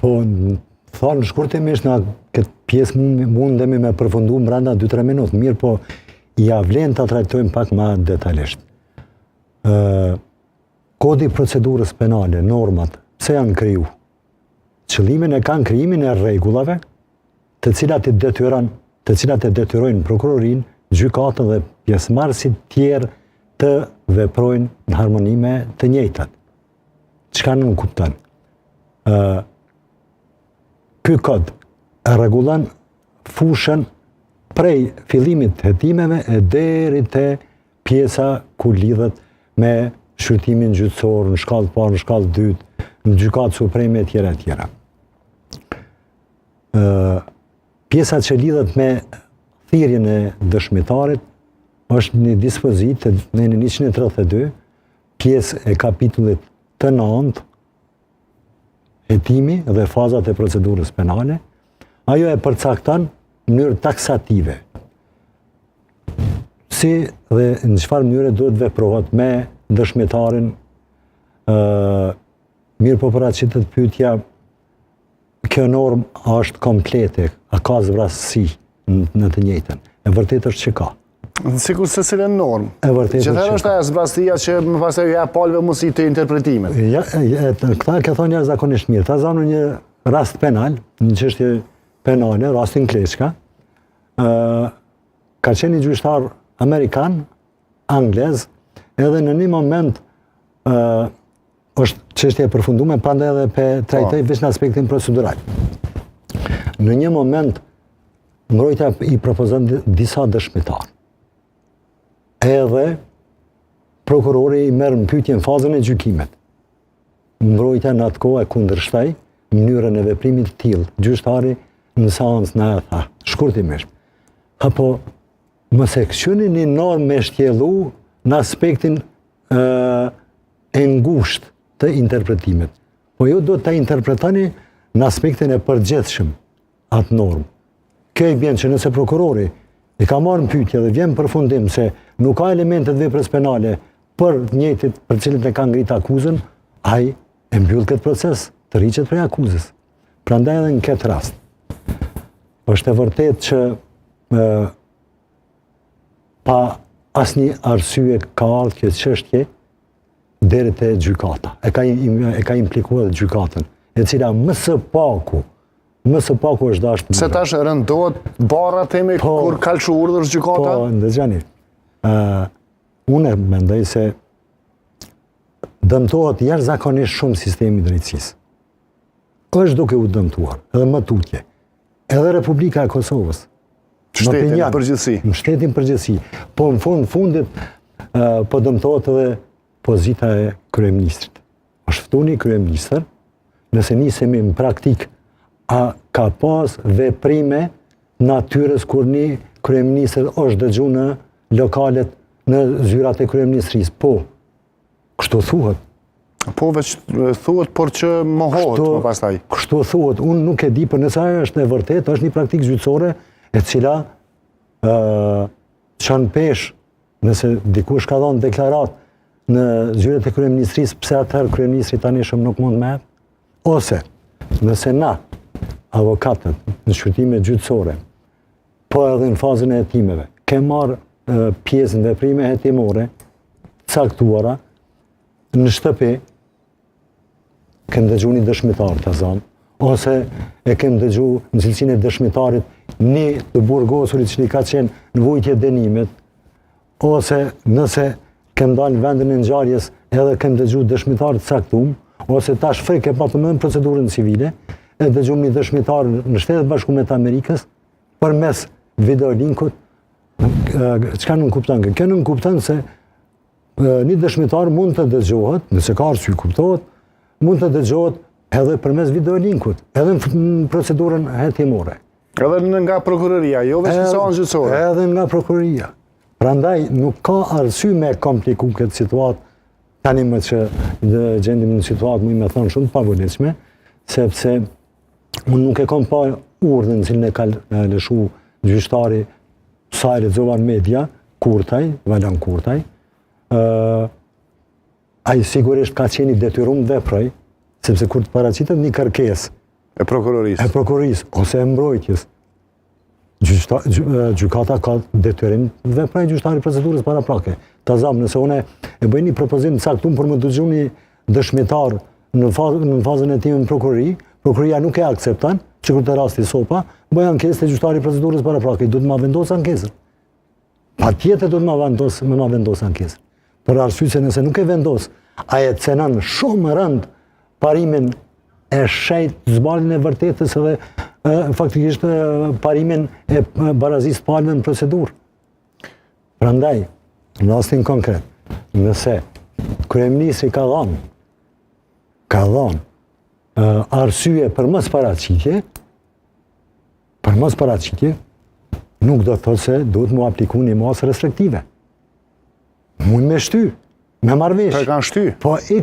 Po, thonë shkurtimisht në këtë pjesë mundemi me përfundu mbranda 2-3 minutë, mirë po ja vlen të trajtojmë pak ma detalisht. Kodi procedurës penale, normat, pse janë kriju? Qëllimin e kanë krijimin e rregullave, të cilat e detyrojnë prokurorin, gjykatën dhe pjesëmarrësit tjerë të veprojnë në harmoni me të njëjtat. Çka nuk kupton? Ky kod rregullon fushën prej fillimit të hetimeve e deri te pjesa ku lidhet me shqyrtimin gjyqësor në shkallë parë, në shkallë dytë, në gjykatë supreme e tjera e tjera. Pjesat që lidhet me thirrjen e dëshmitarit është një dispozit në 132, pjesë e kapitullit të 9, hetimi dhe fazat e procedurës penale. Ajo e përcakton në mënyrë taksative si dhe në çfarë mënyre duhet veprohet me dëshmitarin. Mirë po paraqitet pyetja, kjo normë është komplete, a ka zvrasësi në të njëjtën? E vërtet është që ka. Sikur se cilën normë. E vërtet është që ka. Është ajo zvrasësia që më pastaj ja palëve mundësi të interpretimet. Këta ke thonë jashtëzakonisht mirë. Ta zanë një rast penal, një çështje penale, rastin Kleçka, ka qenë një gjyqtar amerikan, anglez, edhe në një moment është çështje e përfunduar, prandaj edhe pe trajtoj vetëm në aspektin procedural. Në një moment mbrojtja i propozon disa dëshmitar. Edhe prokurori i merr në pyetje në fazën e gjykimit. Mbrojtja në atë kohë e kundërshtoi mënyrën e veprimit të tillë. Gjyqtari në seancë na tha, shkurtimisht. Apo mos e këshyni një normë me shtjellu në aspektin e ngushtë të interpretimit. Po ju do të interpretoni në aspektin e përgjithshëm atë normë. Kjo i bën që nëse prokurori i ka marrë në pyetje dhe vjen përfundim se nuk ka elemente të veprës penale për të njëjtit për cilët e ka ngritur akuzën, ai e mbyll këtë proces, të rriqet prej akuzës. Prandaj edhe në këtë rast është e vërtetë që pa asnjë arsye ka ardhur kjo çështje deri te gjykata. E ka implikuar gjykatën, e cila më së paku është dashur. Se tash rëndohet barra themi kur kalçu urdhër gjykata? Po, ndëgjani. Unë mendoj se dëmtohet jashtëzakonisht shumë sistemi i drejtësisë. Është duke u dëmtuar, edhe më tutje. Edhe Republika e Kosovës. Shtetin përgjithësi. Në shtetin përgjithësi. Po në fundit po dëmtohet edhe pozita e kryeministrit. Është ftuar një kryeministër, nëse nisemi në praktik, a ka pas veprime natyrës kur një kryeministër është dëgjuar në lokalet, në zyrat e kryeministrisë? Po, kështu thuhet. Po veç thuhet, por që mohohet më pastaj. Kështu thuhet, unë nuk e di, por nëse ajo është e vërtetë, është një praktikë gjyqësore e cila çon pesh, nëse dikush ka dhënë deklarat në zyrat e kryeministrisë, pse atëherë kryeministri tani shumë nuk mund me? Ose nëse na, avokatët në shqyrtime gjyqësore, po edhe në fazën e hetimeve, ke marrë pjesë në veprime hetimore caktuara në shtëpi, kem dëgju një dëshmitar të zanë, ose e kem dëgju në cilësinë e dëshmitarit një të burgosurit që i ka qenë në vujtje dënimit, ose nëse kem dalë në vendin e ngjarjes edhe kem dëgju dëshmitar të caktuar, ose tash frikë e patë më në procedurën civile, e dëgjum një dëshmitar në Shtetet Bashkuara të Amerikës përmes videolinkut. Çka nuk kupton? Kjo nuk kupton se një dëshmitar mund të dëgjohet, nëse ka arsye kuptohet, mund të dëgjohet edhe përmes videolinkut, edhe në procedurën hetimore. Edhe nga prokuroria, jo vetëm seancë gjyqësore. Edhe nga prokuroria. Prandaj nuk ka arsye me kompliku këtë situatë, tani më që gjendim në situatë më me thonë shumë të pavolitshme, sepse unë nuk e kam pa urdhën cilën e ka lëshu gjyqtari sa e lexova në media, Kurtaj, Valan Kurtaj. Ai sigurisht ka qenë i detyruar të veproj, sepse kur të paraqitet një kërkesë E prokurorisë. e prokurorisë ose e mbrojtjes. Gjykata ka detyrim vepraj gjyqtari procedurës paraprake. Ta zam, nëse une e bëj një propozim caktuar për më dëgju një dëshmitar në fazën e timit në prokurori, prokuroria nuk e akcepton, që kur të rasti sopa, bëj ankesë te gjyqtari procedurës paraprake, do të ma vendosë ankesën. Patjetër do të ma vendosë ankesën. Për arsye se nëse nuk e vendos, ai e cenon shumë rënd parimin e shejt, zbaljen e vërtetës edhe faktikisht parimin e barazisë të palëve në procedurë. Prandaj, në rastin konkret, nëse kryeministri ka dhënë arsye për mos paraqitje, nuk do të thotë se duhet mu apliku një masë restriktive. Mund me shty, me marrëveshje. Po e kanë shty. Po